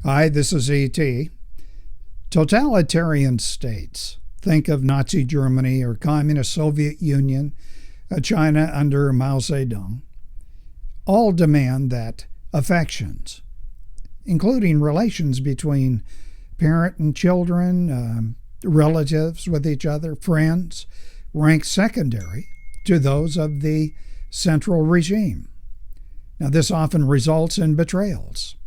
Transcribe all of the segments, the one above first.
Hi, this is E.T. Totalitarian states, think of Nazi Germany or Communist Soviet Union, China under Mao Zedong, all demand that affections, including relations between parent and children, relatives with each other, friends, rank secondary to those of the central regime. Now, this often results in betrayals.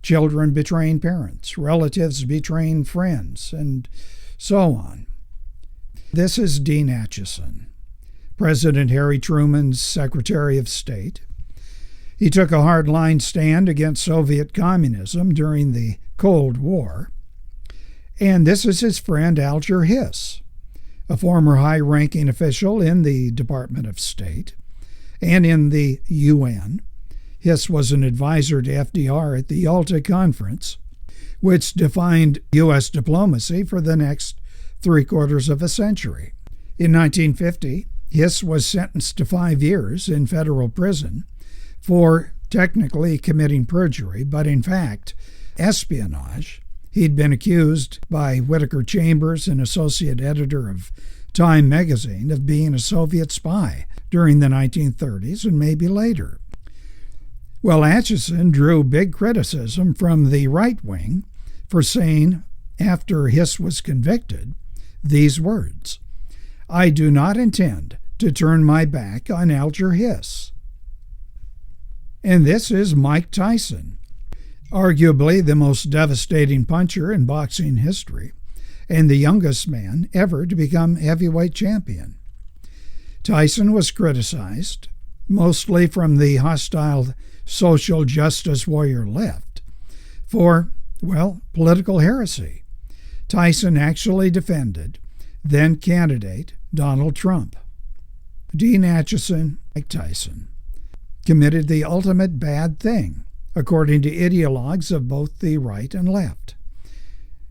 Children betraying parents, relatives betraying friends, and so on. This is Dean Acheson, President Harry Truman's Secretary of State. He took a hard-line stand against Soviet communism during the Cold War. And this is his friend Alger Hiss, a former high-ranking official in the Department of State and in the UN. Hiss was an advisor to FDR at the Yalta Conference, which defined U.S. diplomacy for the next three-quarters of a century. In 1950, Hiss was sentenced to 5 years in federal prison for technically committing perjury, but in fact, espionage. He'd been accused by Whittaker Chambers, an associate editor of Time magazine, of being a Soviet spy during the 1930s and maybe later. Well, Acheson drew big criticism from the right wing for saying, after Hiss was convicted, these words: "I do not intend to turn my back on Alger Hiss." And this is Mike Tyson, arguably the most devastating puncher in boxing history and the youngest man ever to become heavyweight champion. Tyson was criticized, mostly from the hostile social justice warrior left, for, well, political heresy. Tyson actually defended then candidate Donald Trump. Dean Acheson, like Tyson, committed the ultimate bad thing, according to ideologues of both the right and left.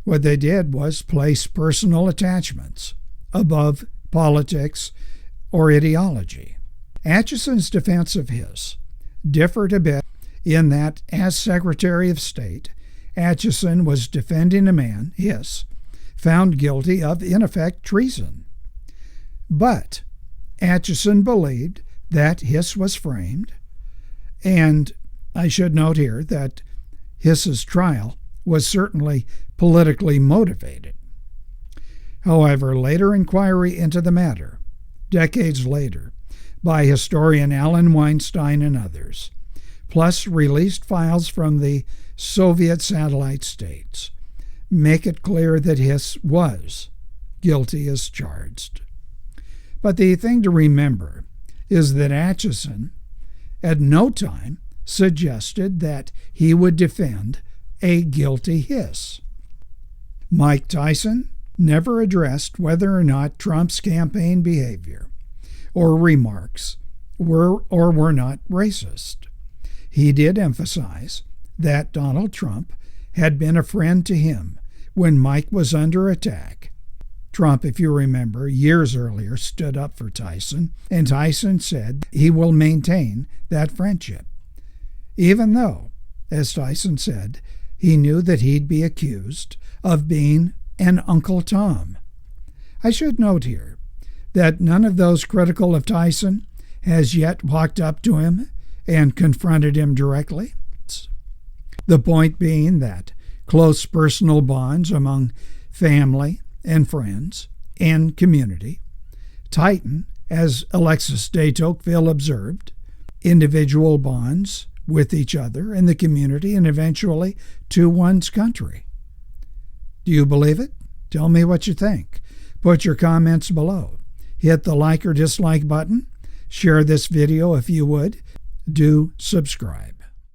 What they did was place personal attachments above politics or ideology. Acheson's defense of Hiss differed a bit in that, as Secretary of State, Acheson was defending a man, Hiss, found guilty of, in effect, treason. But Acheson believed that Hiss was framed, and I should note here that Hiss's trial was certainly politically motivated. However, later inquiry into the matter, decades later, by historian Alan Weinstein and others, plus released files from the Soviet satellite states, make it clear that Hiss was guilty as charged. But the thing to remember is that Acheson at no time suggested that he would defend a guilty Hiss. Mike Tyson never addressed whether or not Trump's campaign behavior or remarks were or were not racist. He did emphasize that Donald Trump had been a friend to him when Mike was under attack. Trump, if you remember, years earlier stood up for Tyson, and Tyson said he will maintain that friendship, even though, as Tyson said, he knew that he'd be accused of being an Uncle Tom. I should note here that none of those critical of Tyson has yet walked up to him and confronted him directly. The point being that close personal bonds among family and friends and community tighten, as Alexis de Tocqueville observed, individual bonds with each other and the community and eventually to one's country. Do you believe it? Tell me what you think. Put your comments below. Hit the like or dislike button. Share this video if you would. Do subscribe.